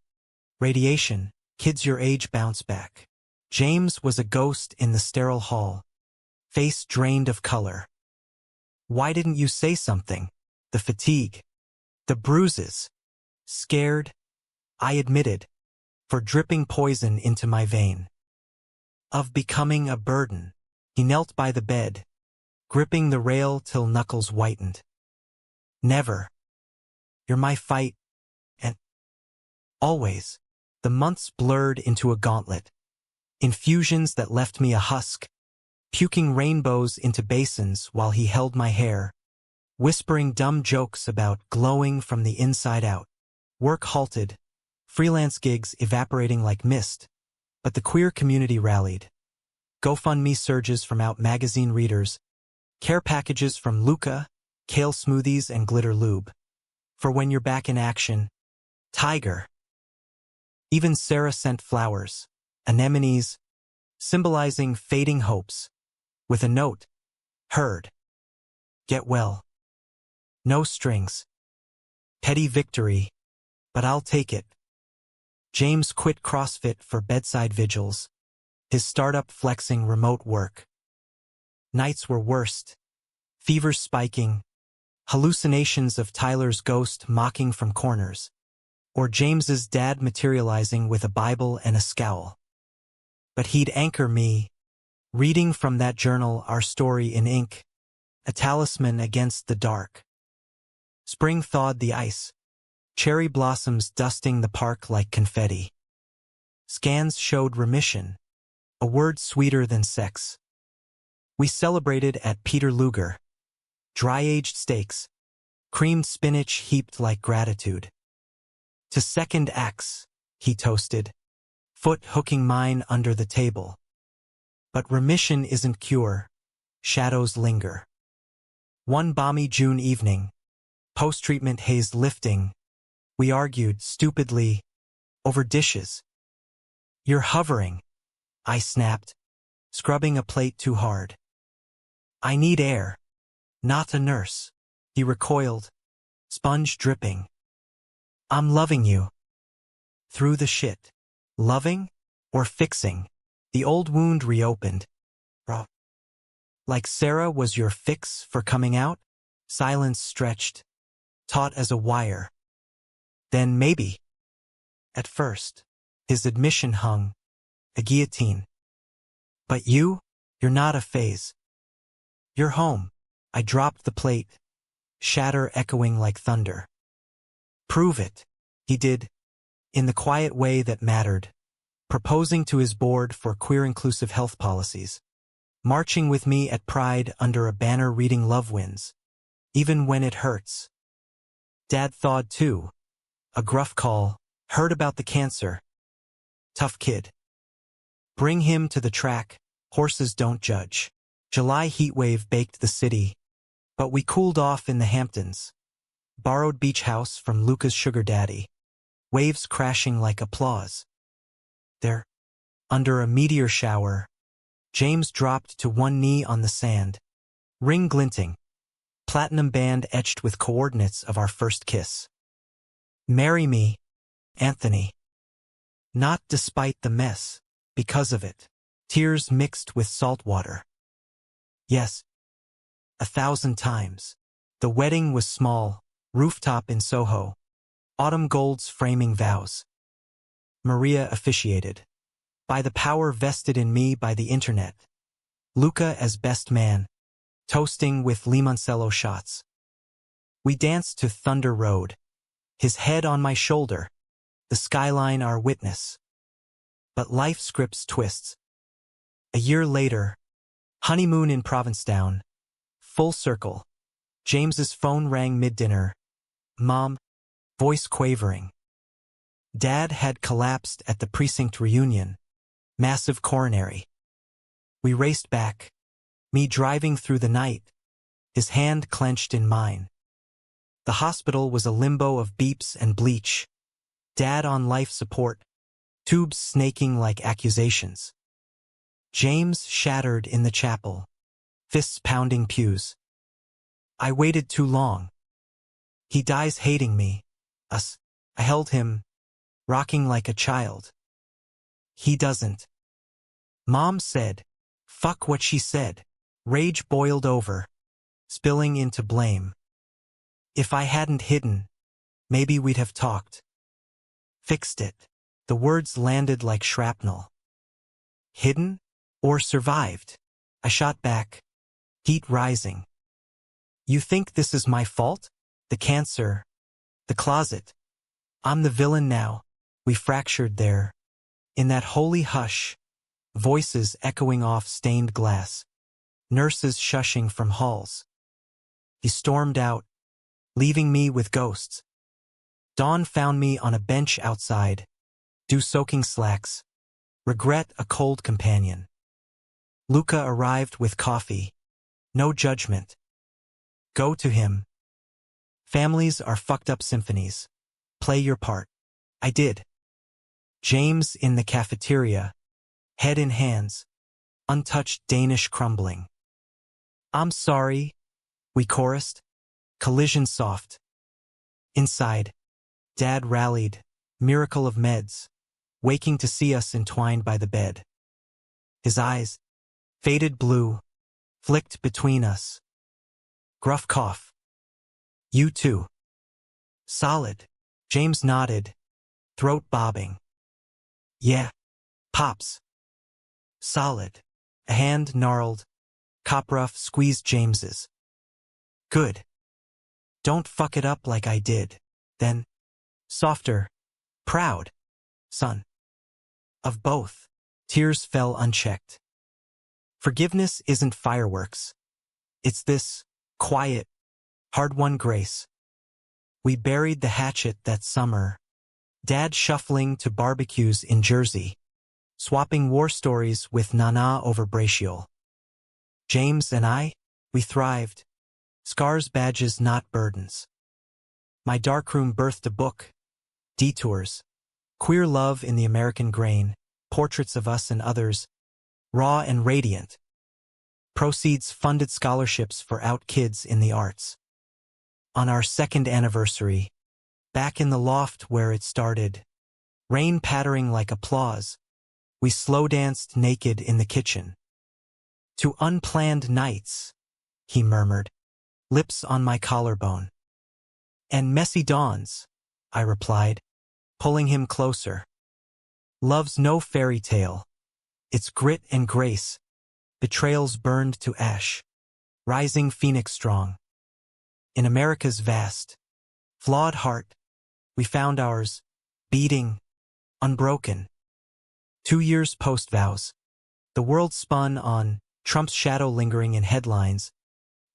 radiation, kids your age bounce back. James was a ghost in the sterile hall, face drained of color. Why didn't you say something? The fatigue, the bruises. Scared, I admitted, for dripping poison into my vein. Of becoming a burden, he knelt by the bed, gripping the rail till knuckles whitened. Never. You're my fight, and always. The months blurred into a gauntlet. Infusions that left me a husk, puking rainbows into basins while he held my hair, whispering dumb jokes about glowing from the inside out. Work halted, freelance gigs evaporating like mist, but the queer community rallied. GoFundMe surges from Out magazine readers, care packages from Luca, kale smoothies and glitter lube. For when you're back in action, Tiger. Even Sarah sent flowers, anemones, symbolizing fading hopes, with a note, heard. Get well. No strings. Petty victory, but I'll take it. James quit CrossFit for bedside vigils, his startup flexing remote work. Nights were worst, fevers spiking, hallucinations of Tyler's ghost mocking from corners, or James's dad materializing with a Bible and a scowl. But he'd anchor me, reading from that journal our story in ink, a talisman against the dark. Spring thawed the ice, cherry blossoms dusting the park like confetti. Scans showed remission, a word sweeter than sex. We celebrated at Peter Luger. Dry-aged steaks, creamed spinach heaped like gratitude. To second axe, he toasted, foot hooking mine under the table. But remission isn't cure, shadows linger. One balmy June evening, post-treatment haze lifting, we argued stupidly over dishes. You're hovering, I snapped, scrubbing a plate too hard. I need air, not a nurse, he recoiled, sponge dripping. I'm loving you. Through the shit. Loving or fixing? The old wound reopened. Like Sarah was your fix for coming out? Silence stretched, taut as a wire. Then maybe. At first, his admission hung, a guillotine. But you're not a phase. You're home. I dropped the plate, shatter echoing like thunder. Prove it, he did, in the quiet way that mattered, proposing to his board for queer-inclusive health policies. marching with me at Pride under a banner reading Love Wins, even when it hurts. Dad thawed too. A gruff call, heard about the cancer. Tough kid. Bring him to the track, horses don't judge. July heatwave baked the city, but we cooled off in the Hamptons. Borrowed beach house from Luca's sugar daddy. Waves crashing like applause. There, under a meteor shower, James dropped to one knee on the sand. Ring glinting. Platinum band etched with coordinates of our first kiss. Marry me, Anthony. Not despite the mess, because of it. Tears mixed with salt water. Yes. 1,000 times. The wedding was small, rooftop in Soho. Autumn golds framing vows. Maria officiated. By the power vested in me by the internet. Luca as best man. Toasting with limoncello shots. We danced to Thunder Road. His head on my shoulder. The skyline our witness. But life scripts twists. A year later, honeymoon in Provincetown. Full circle. James's phone rang mid-dinner. Mom, voice quavering. Dad had collapsed at the precinct reunion. Massive coronary. We raced back. Me driving through the night. His hand clenched in mine. The hospital was a limbo of beeps and bleach. Dad on life support. Tubes snaking like accusations. James shattered in the chapel. Fists pounding pews. I waited too long. He dies hating me. Us. I held him, rocking like a child. He doesn't. Mom said, fuck what she said. Rage boiled over, spilling into blame. If I hadn't hidden, maybe we'd have talked. Fixed it. The words landed like shrapnel. Hidden or survived? I shot back, heat rising. You think this is my fault? The cancer, the closet. I'm the villain now. We fractured there. In that holy hush, voices echoing off stained glass. Nurses shushing from halls. He stormed out, leaving me with ghosts. Dawn found me on a bench outside, dew-soaking slacks. Regret a cold companion. Luca arrived with coffee. No judgment. Go to him. Families are fucked up symphonies. Play your part. I did. James in the cafeteria, head in hands, untouched Danish crumbling. I'm sorry, we chorused. Collision soft. Inside, Dad rallied, miracle of meds, waking to see us entwined by the bed. His eyes, faded blue, flicked between us. Gruff cough. You too. Solid. James nodded, throat bobbing. Yeah. Pops. Solid. A hand gnarled. Coprough squeezed James's. Good. Don't fuck it up like I did. Then, softer, proud, son. Of both, tears fell unchecked. Forgiveness isn't fireworks. It's this, quiet, hard-won grace. We buried the hatchet that summer. Dad shuffling to barbecues in Jersey, swapping war stories with Nana over braciole. James and I, we thrived. Scars badges not burdens. My darkroom birthed a book. Detours. Queer love in the American grain. Portraits of us and others. Raw and radiant. Proceeds funded scholarships for out kids in the arts. On our second anniversary, back in the loft where it started, rain pattering like applause, we slow danced naked in the kitchen. To unplanned nights, he murmured, lips on my collarbone. And messy dawns, I replied, pulling him closer. Love's no fairy tale. It's grit and grace. Betrayals burned to ash. Rising phoenix strong. In America's vast, flawed heart, we found ours, beating, unbroken. 2 years post-vows, the world spun on Trump's shadow lingering in headlines,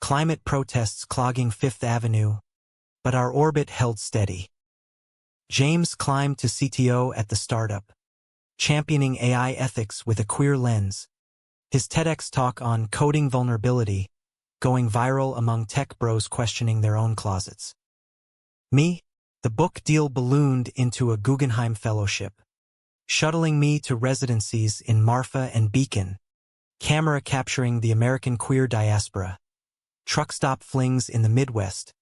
climate protests clogging Fifth Avenue, but our orbit held steady. James climbed to CTO at the startup, championing AI ethics with a queer lens. His TEDx talk on coding vulnerability, going viral among tech bros questioning their own closets. Me, the book deal ballooned into a Guggenheim Fellowship, shuttling me to residencies in Marfa and Beacon, camera capturing the American queer diaspora, truck stop flings in the Midwest,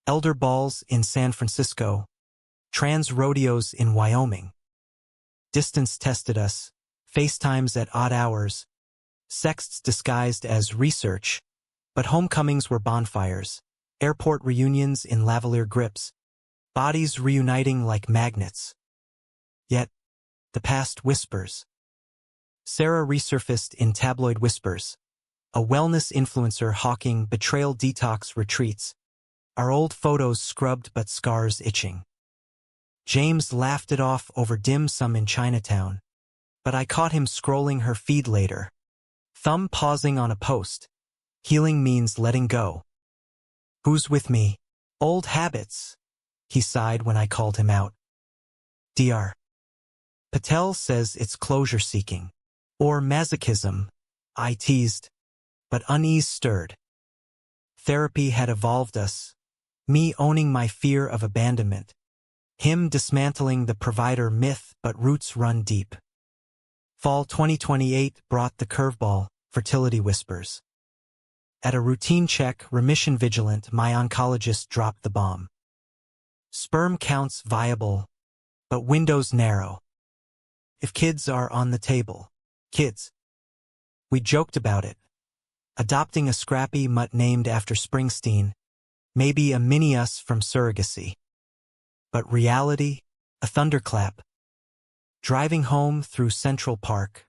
elder balls in San Francisco, trans rodeos in Wyoming. Distance tested us, FaceTimes at odd hours, sexts disguised as research, but homecomings were bonfires, airport reunions in lavalier grips, bodies reuniting like magnets. Yet, the past whispers. Sarah resurfaced in tabloid whispers, a wellness influencer hawking betrayal detox retreats, our old photos scrubbed but scars itching. James laughed it off over dim sum in Chinatown, but I caught him scrolling her feed later, thumb pausing on a post. Healing means letting go. Who's with me? Old habits, he sighed when I called him out. Dr. Patel says it's closure-seeking, or masochism, I teased, but unease stirred. Therapy had evolved us, me owning my fear of abandonment, him dismantling the provider myth but roots run deep. Fall 2028 brought the curveball, fertility whispers. At a routine check, remission vigilant, my oncologist dropped the bomb. Sperm counts viable, but windows narrow. If kids are on the table, kids. We joked about it. Adopting a scrappy mutt named after Springsteen, maybe a mini-us from surrogacy. But reality, a thunderclap. Driving home through Central Park,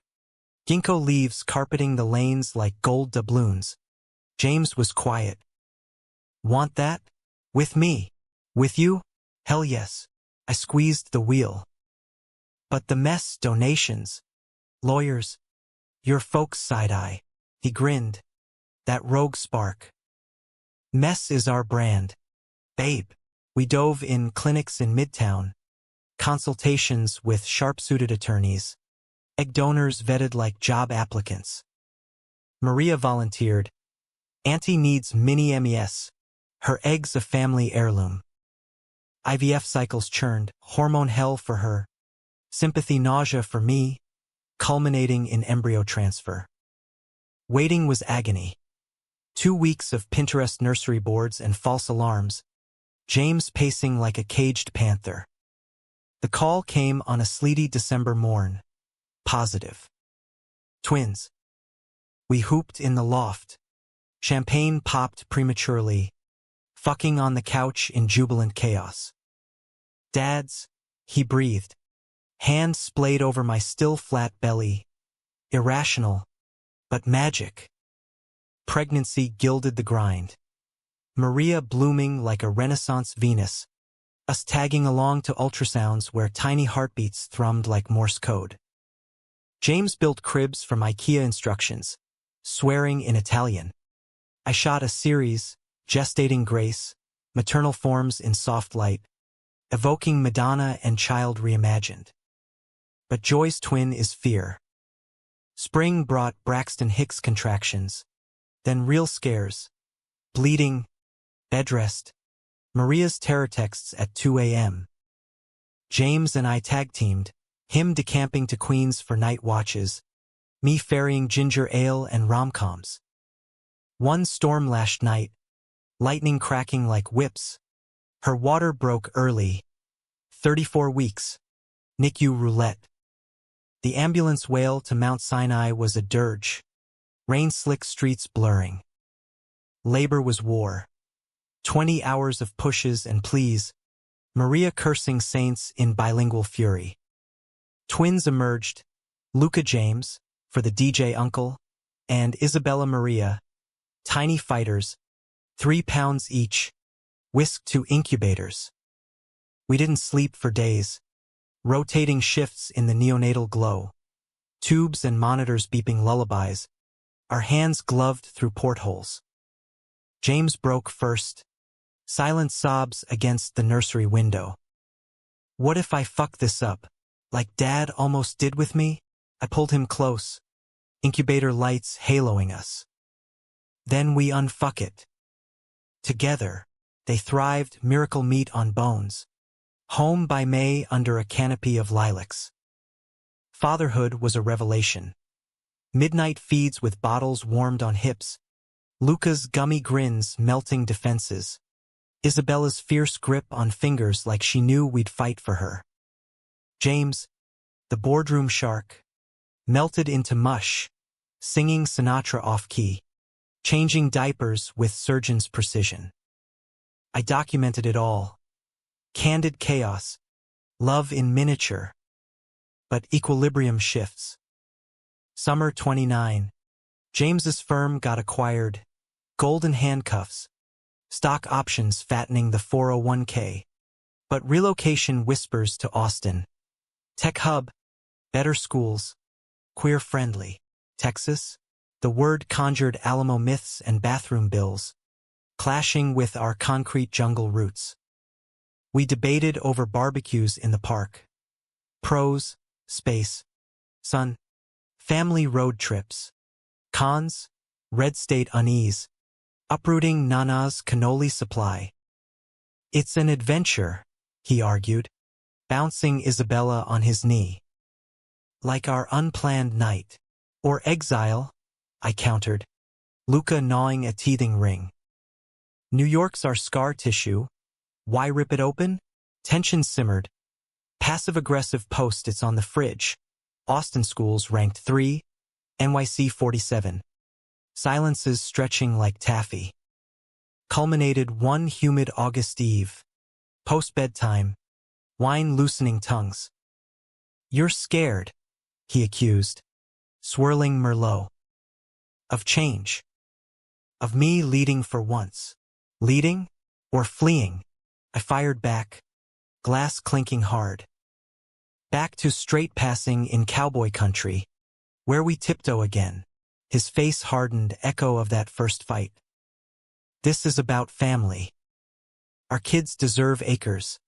ginkgo leaves carpeting the lanes like gold doubloons. James was quiet. Want that? With me? With you? Hell yes. I squeezed the wheel. But the mess, donations, lawyers, your folks' side-eye. He grinned. That rogue spark. Mess is our brand. Babe. We dove in clinics in Midtown, consultations with sharp-suited attorneys, egg donors vetted like job applicants. Maria volunteered. Auntie needs mini MES. Her eggs a family heirloom. IVF cycles churned, hormone hell for her, sympathy nausea for me, culminating in embryo transfer. Waiting was agony. 2 weeks of Pinterest nursery boards and false alarms, James pacing like a caged panther. The call came on a sleety December morn. Positive. Twins. We hooped in the loft. Champagne popped prematurely, fucking on the couch in jubilant chaos. Dads, he breathed. Hand splayed over my still flat belly. Irrational, but magic. Pregnancy gilded the grind. Maria blooming like a Renaissance Venus, us tagging along to ultrasounds where tiny heartbeats thrummed like Morse code. James built cribs from IKEA instructions, swearing in Italian. I shot a series, Gestating Grace, maternal forms in soft light, evoking Madonna and child reimagined. But joy's twin is fear. Spring brought Braxton Hicks contractions, then real scares, bleeding, bed rest, Maria's terror texts at 2 a.m. James and I tag-teamed, him decamping to Queens for night watches, me ferrying ginger ale and rom-coms. One storm-lashed night, lightning cracking like whips, her water broke early, 34 weeks, NICU roulette. The ambulance wail to Mount Sinai was a dirge, rain-slick streets blurring. Labor was war. 20 hours of pushes and pleas, Maria cursing saints in bilingual fury. Twins emerged, Luca James, for the DJ uncle, and Isabella Maria, tiny fighters, 3 pounds each, whisked to incubators. We didn't sleep for days, rotating shifts in the neonatal glow, tubes and monitors beeping lullabies, our hands gloved through portholes. James broke first, silent sobs against the nursery window. What if I fuck this up, like Dad almost did with me? I pulled him close, incubator lights haloing us. Then we unfuck it. Together, they thrived, miracle meat on bones. Home by May under a canopy of lilacs. Fatherhood was a revelation. Midnight feeds with bottles warmed on hips. Luca's gummy grins melting defenses. Isabella's fierce grip on fingers like she knew we'd fight for her. James, the boardroom shark, melted into mush, singing Sinatra off-key, changing diapers with surgeon's precision. I documented it all. Candid chaos, love in miniature. But equilibrium shifts. Summer 29. James's firm got acquired. Golden handcuffs. Stock options fattening the 401k. But relocation whispers to Austin. Tech hub. Better schools. Queer-friendly. Texas. The word conjured Alamo myths and bathroom bills, clashing with our concrete jungle roots. We debated over barbecues in the park. Pros, space, sun, family road trips. Cons, red state unease, uprooting Nana's cannoli supply. It's an adventure, he argued, bouncing Isabella on his knee. Like our unplanned night. Or exile, I countered, Luca gnawing a teething ring. New York's our scar tissue. Why rip it open? Tension simmered. Passive-aggressive post-its on the fridge. Austin schools ranked 3, NYC 47. Silences stretching like taffy. Culminated one humid August eve. Post-bedtime. Wine loosening tongues. You're scared, he accused, swirling Merlot. Of change. Of me leading for once. Leading? Or fleeing? I fired back, glass clinking hard. Back to straight passing in cowboy country, where we tiptoe again. His face hardened, echo of that first fight. This is about family. Our kids deserve acres,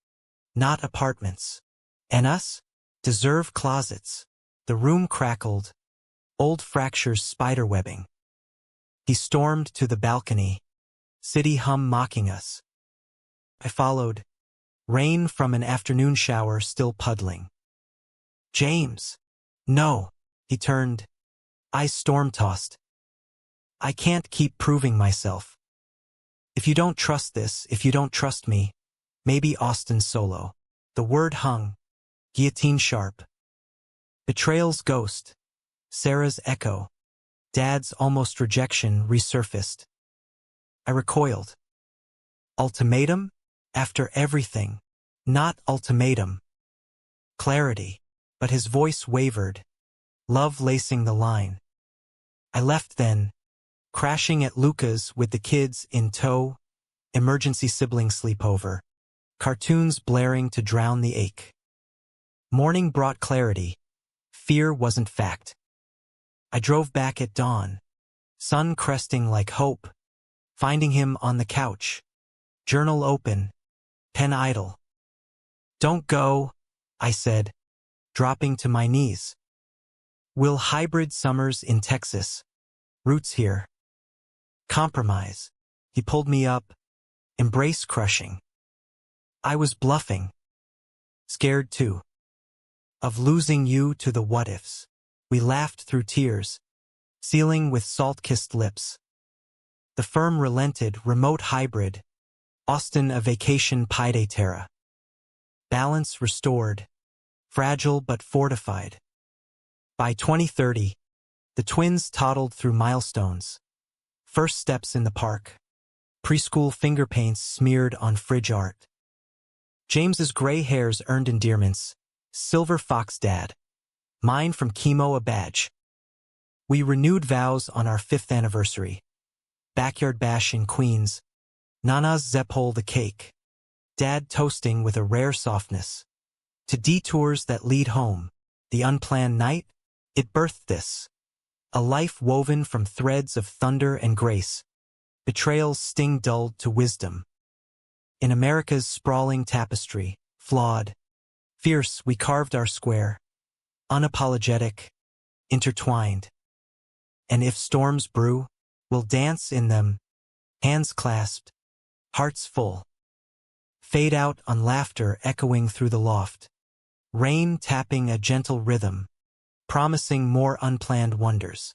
not apartments. And us? Deserve closets. The room crackled, old fractures spiderwebbing. He stormed to the balcony, city hum mocking us. I followed, rain from an afternoon shower still puddling. James! No! He turned, eyes storm-tossed. I can't keep proving myself. If you don't trust this, if you don't trust me, maybe Austin solo. The word hung, guillotine sharp. Betrayal's ghost, Sarah's echo, Dad's almost rejection resurfaced. I recoiled. Ultimatum? After everything. Not ultimatum. Clarity. But his voice wavered, love lacing the line. I left then, crashing at Luca's with the kids in tow, emergency sibling sleepover, cartoons blaring to drown the ache. Morning brought clarity. Fear wasn't fact. I drove back at dawn, sun cresting like hope, finding him on the couch, journal open, pen idle. Don't go, I said, dropping to my knees. Will hybrid summers in Texas, roots here. Compromise. He pulled me up, embrace crushing. I was bluffing. Scared too. Of losing you to the what-ifs. We laughed through tears, sealing with salt-kissed lips. The firm relented, remote hybrid, Austin a vacation pide terra. Balance restored, fragile but fortified. By 2030, the twins toddled through milestones. First steps in the park. Preschool finger paints smeared on fridge art. James's gray hairs earned endearments. Silver fox dad. Mine from chemo a badge. We renewed vows on our 5th anniversary. Backyard bash in Queens. Nana's zephole the cake. Dad toasting with a rare softness. To detours that lead home. The unplanned night, it birthed this. A life woven from threads of thunder and grace. Betrayals sting dulled to wisdom. In America's sprawling tapestry, flawed, fierce, we carved our square. Unapologetic, intertwined. And if storms brew, we'll dance in them, hands clasped, hearts full. Fade out on laughter echoing through the loft. Rain tapping a gentle rhythm, promising more unplanned wonders.